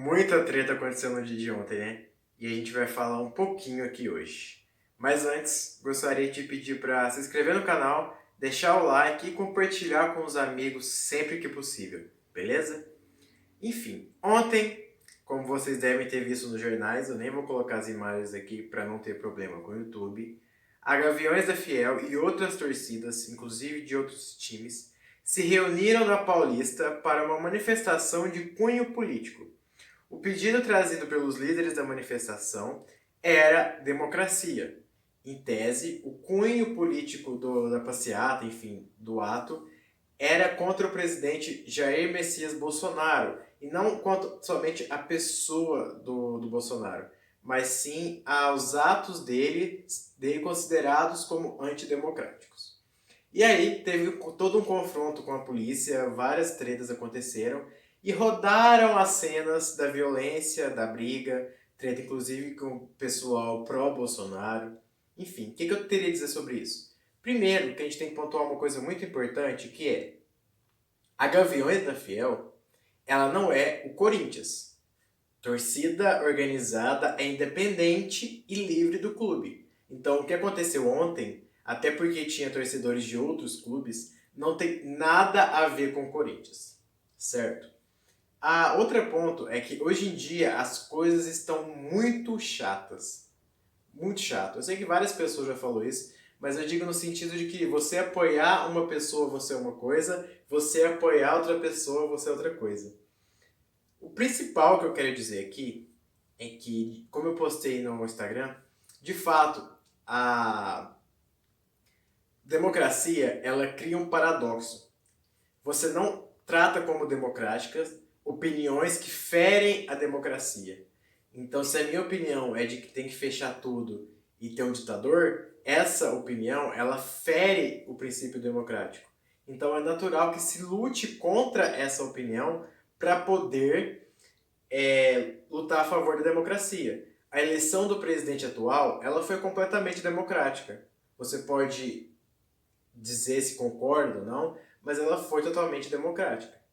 Muita treta aconteceu no dia de ontem, né? E a gente vai falar um pouquinho aqui hoje. Mas antes, gostaria de pedir para se inscrever no canal, deixar o like e compartilhar com os amigos sempre que possível, beleza? Enfim, ontem, como vocês devem ter visto nos jornais, eu nem vou colocar as imagens aqui para não ter problema com o YouTube, a Gaviões da Fiel e outras torcidas, inclusive de outros times, se reuniram na Paulista para uma manifestação de cunho político. O pedido trazido pelos líderes da manifestação era democracia. Em tese, o cunho político da passeata, enfim, do ato, era contra o presidente Jair Messias Bolsonaro, e não contra somente a pessoa do Bolsonaro, mas sim aos atos dele considerados como antidemocráticos. E aí teve todo um confronto com a polícia, várias tretas aconteceram, e rodaram as cenas da violência, da briga, treta inclusive com o pessoal pró-Bolsonaro. Enfim, o que eu teria a dizer sobre isso? Primeiro, que a gente tem que pontuar uma coisa muito importante, que é a Gaviões da Fiel, ela não é o Corinthians. Torcida organizada é independente e livre do clube. Então, o que aconteceu ontem, até porque tinha torcedores de outros clubes, não tem nada a ver com o Corinthians, certo? A outro ponto é que hoje em dia as coisas estão muito chatas. Muito chato. Eu sei que várias pessoas já falaram isso, mas eu digo no sentido de que você apoiar uma pessoa, você é uma coisa, você apoiar outra pessoa, você é outra coisa. O principal que eu quero dizer aqui é que, como eu postei no Instagram, de fato, a democracia, ela cria um paradoxo. Você não trata como democráticas opiniões que ferem a democracia. Então, se a minha opinião é de que tem que fechar tudo e ter um ditador, essa opinião, ela fere o princípio democrático. Então, é natural que se lute contra essa opinião para poder lutar a favor da democracia. A eleição do presidente atual, ela foi completamente democrática. Você pode dizer se concorda ou não, mas ela foi totalmente democrática.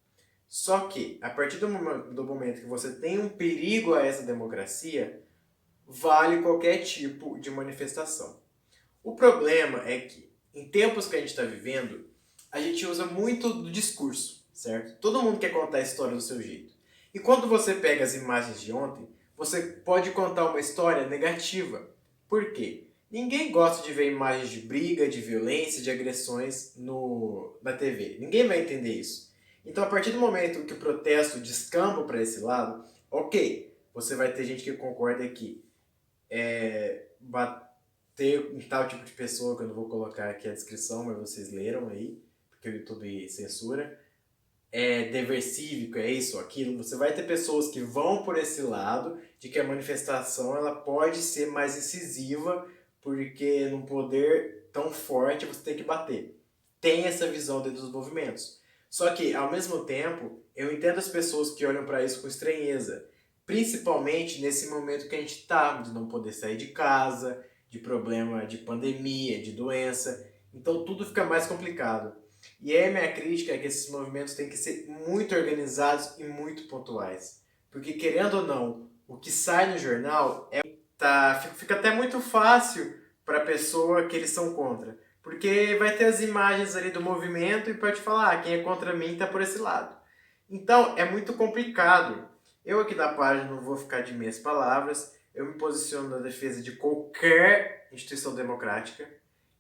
Só que, a partir do momento que você tem um perigo a essa democracia, vale qualquer tipo de manifestação. O problema é que, em tempos que a gente está vivendo, a gente usa muito do discurso, certo? Todo mundo quer contar a história do seu jeito. E quando você pega as imagens de ontem, você pode contar uma história negativa. Por quê? Ninguém gosta de ver imagens de briga, de violência, de agressões na TV. Ninguém vai entender isso. Então, a partir do momento que o protesto descamba para esse lado, ok, você vai ter gente que concorda que bater em tal tipo de pessoa, que eu não vou colocar aqui a descrição, mas vocês leram aí, porque o YouTube censura, é dever cívico, é isso, aquilo. Você vai ter pessoas que vão por esse lado, de que a manifestação ela pode ser mais incisiva, porque num poder tão forte você tem que bater. Tem essa visão dentro dos movimentos. Só que, ao mesmo tempo, eu entendo as pessoas que olham para isso com estranheza. Principalmente nesse momento que a gente está, de não poder sair de casa, de problema de pandemia, de doença. Então tudo fica mais complicado. E aí a minha crítica é que esses movimentos têm que ser muito organizados e muito pontuais. Porque, querendo ou não, o que sai no jornal fica até muito fácil para a pessoa que eles são contra. Porque vai ter as imagens ali do movimento e pode falar, quem é contra mim está por esse lado. Então, é muito complicado. Eu aqui da página não vou ficar de meias palavras, eu me posiciono na defesa de qualquer instituição democrática,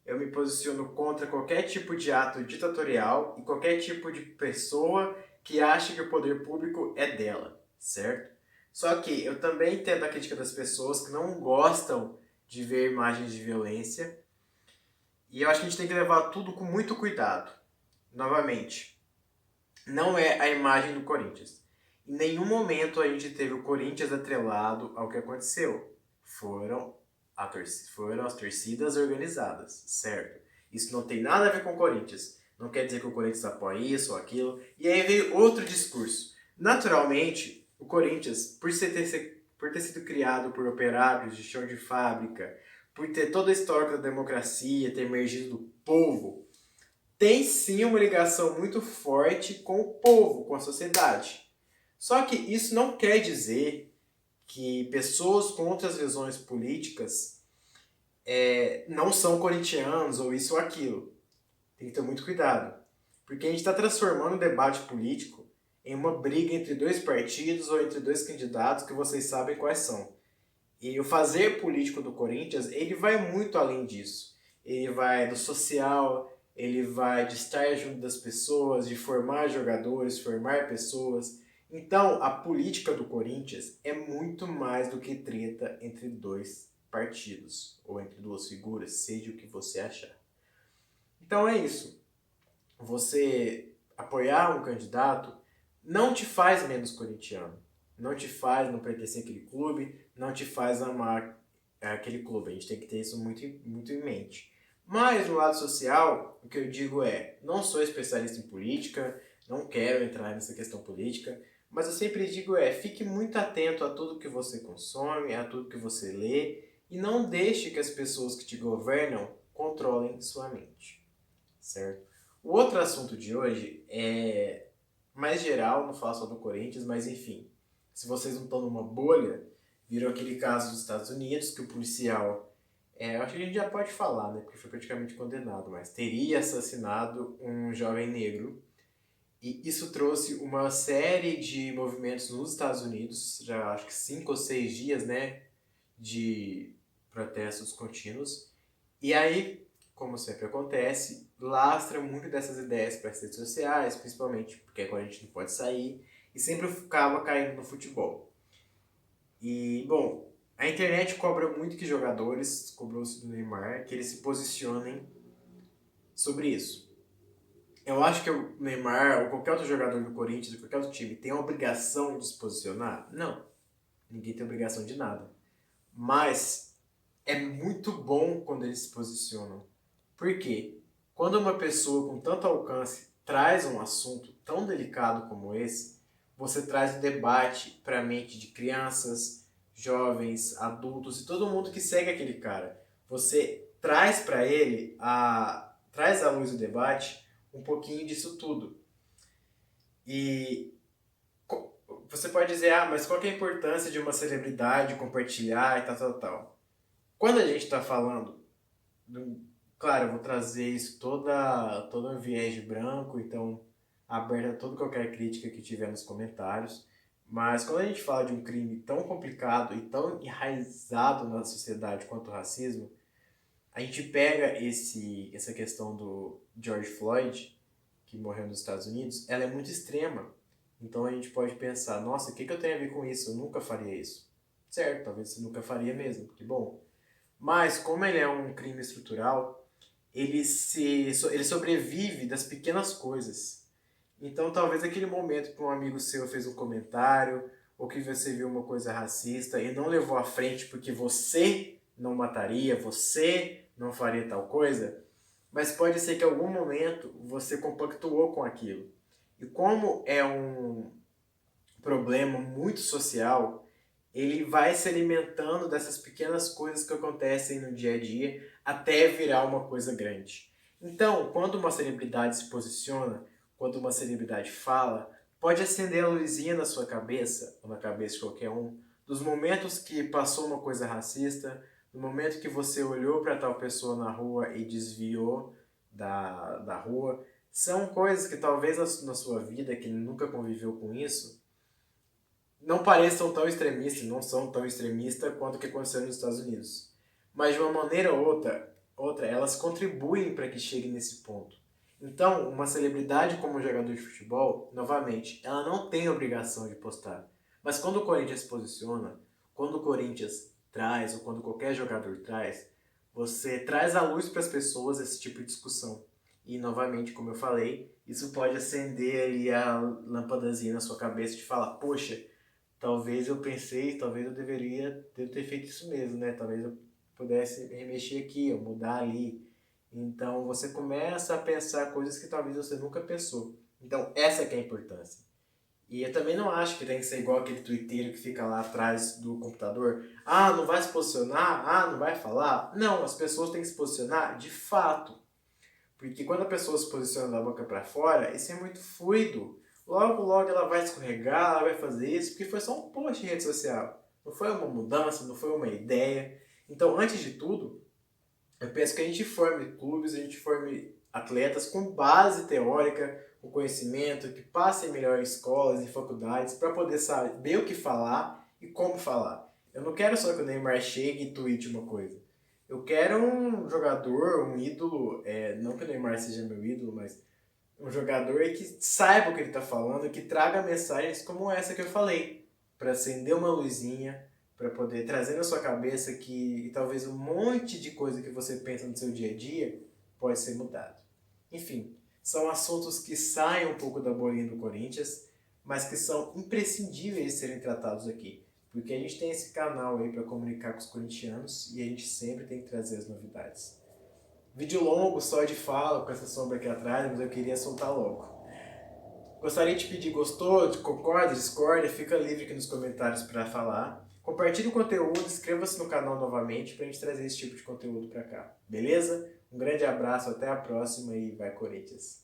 eu me posiciono contra qualquer tipo de ato ditatorial e qualquer tipo de pessoa que acha que o poder público é dela, certo? Só que eu também entendo a crítica das pessoas que não gostam de ver imagens de violência, e eu acho que a gente tem que levar tudo com muito cuidado. Novamente, não é a imagem do Corinthians. Em nenhum momento a gente teve o Corinthians atrelado ao que aconteceu. Foram as torcidas organizadas, certo? Isso não tem nada a ver com o Corinthians. Não quer dizer que o Corinthians apoia isso ou aquilo. E aí veio outro discurso. Naturalmente, o Corinthians, por ter sido criado por operários de chão de fábrica, por ter toda a história da democracia, ter emergido do povo, tem sim uma ligação muito forte com o povo, com a sociedade. Só que isso não quer dizer que pessoas com outras visões políticas não são corintianos ou isso ou aquilo. Tem que ter muito cuidado. Porque a gente está transformando o debate político em uma briga entre dois partidos ou entre dois candidatos que vocês sabem quais são. E o fazer político do Corinthians, ele vai muito além disso. Ele vai do social, ele vai de estar junto das pessoas, de formar jogadores, formar pessoas. Então, a política do Corinthians é muito mais do que treta entre dois partidos ou entre duas figuras, seja o que você achar. Então é isso. Você apoiar um candidato não te faz menos corintiano. Não te faz não pertencer àquele clube, não te faz amar aquele clube. A gente tem que ter isso muito, muito em mente. Mas no lado social, o que eu digo é, não sou especialista em política, não quero entrar nessa questão política, mas eu sempre digo fique muito atento a tudo que você consome, a tudo que você lê, e não deixe que as pessoas que te governam controlem sua mente, certo? O outro assunto de hoje é mais geral, não falo só do Corinthians, mas enfim, se vocês não estão numa bolha, virou aquele caso dos Estados Unidos que o policial, acho que a gente já pode falar, né, porque foi praticamente condenado, mas teria assassinado um jovem negro. E isso trouxe uma série de movimentos nos Estados Unidos, já acho que 5 ou 6 dias, né, de protestos contínuos. E aí, como sempre acontece, lastra muito dessas ideias para as redes sociais, principalmente porque agora a gente não pode sair, e sempre acaba caindo no futebol. E, bom, a internet cobra muito que jogadores, cobrou-se do Neymar, que eles se posicionem sobre isso. Eu acho que o Neymar ou qualquer outro jogador do Corinthians, ou qualquer outro time, tem a obrigação de se posicionar? Não. Ninguém tem obrigação de nada. Mas é muito bom quando eles se posicionam. Por quê? Quando uma pessoa com tanto alcance traz um assunto tão delicado como esse, você traz o debate para a mente de crianças, jovens, adultos e todo mundo que segue aquele cara. Você traz para ele, traz à luz do debate um pouquinho disso tudo. E você pode dizer, mas qual que é a importância de uma celebridade compartilhar e tal. Quando a gente está falando, claro, eu vou trazer isso todo um viés de branco, então aberto a toda qualquer crítica que tiver nos comentários, mas quando a gente fala de um crime tão complicado e tão enraizado na sociedade quanto o racismo, a gente pega essa questão do George Floyd, que morreu nos Estados Unidos, ela é muito extrema. Então a gente pode pensar, nossa, o que eu tenho a ver com isso? Eu nunca faria isso. Certo, talvez você nunca faria mesmo, que bom. Mas como ele é um crime estrutural, ele sobrevive das pequenas coisas. Então talvez aquele momento que um amigo seu fez um comentário, ou que você viu uma coisa racista e não levou à frente porque você não mataria, você não faria tal coisa, mas pode ser que em algum momento você compactuou com aquilo. E como é um problema muito social, ele vai se alimentando dessas pequenas coisas que acontecem no dia a dia até virar uma coisa grande. Então, quando uma celebridade se posiciona, quando uma celebridade fala, pode acender a luzinha na sua cabeça, ou na cabeça de qualquer um, dos momentos que passou uma coisa racista, no momento que você olhou para tal pessoa na rua e desviou da rua. São coisas que talvez na sua vida, que nunca conviveu com isso, não pareçam tão extremistas, não são tão extremistas quanto o que aconteceu nos Estados Unidos. Mas de uma maneira ou outra elas contribuem para que chegue nesse ponto. Então, uma celebridade como jogador de futebol, novamente, ela não tem obrigação de postar. Mas quando o Corinthians se posiciona, quando o Corinthians traz, ou quando qualquer jogador traz, você traz à luz para as pessoas esse tipo de discussão. E, novamente, como eu falei, isso pode acender ali a lâmpadazinha na sua cabeça de falar, poxa, talvez eu pensei, talvez eu deveria ter feito isso mesmo, né? Talvez eu pudesse remexer aqui, ou mudar ali. Então você começa a pensar coisas que talvez você nunca pensou. Então essa que é a importância. E eu também não acho que tem que ser igual aquele twitteiro que fica lá atrás do computador. Não vai se posicionar? Não vai falar? Não, as pessoas têm que se posicionar de fato. Porque quando a pessoa se posiciona da boca para fora, isso é muito fluido. logo, logo ela vai escorregar, ela vai fazer isso, porque foi só um post em rede social. Não foi uma mudança, não foi uma ideia. Então, antes de tudo, eu penso que a gente forme clubes, a gente forme atletas com base teórica, o conhecimento, que passem melhor em escolas, em faculdades, para poder saber o que falar e como falar. Eu não quero só que o Neymar chegue e tweete uma coisa. Eu quero um jogador, um ídolo, não que o Neymar seja meu ídolo, mas um jogador que saiba o que ele está falando, que traga mensagens como essa que eu falei, para acender uma luzinha, para poder trazer na sua cabeça que talvez um monte de coisa que você pensa no seu dia a dia pode ser mudado. Enfim, são assuntos que saem um pouco da bolinha do Corinthians, mas que são imprescindíveis de serem tratados aqui. Porque a gente tem esse canal aí para comunicar com os corintianos e a gente sempre tem que trazer as novidades. Vídeo longo, só de fala, com essa sombra aqui atrás, mas eu queria soltar logo. Gostaria de pedir, gostou, concorda, discorda, fica livre aqui nos comentários para falar. Compartilhe o conteúdo, inscreva-se no canal novamente para a gente trazer esse tipo de conteúdo para cá. Beleza? Um grande abraço, até a próxima e vai Corinthians!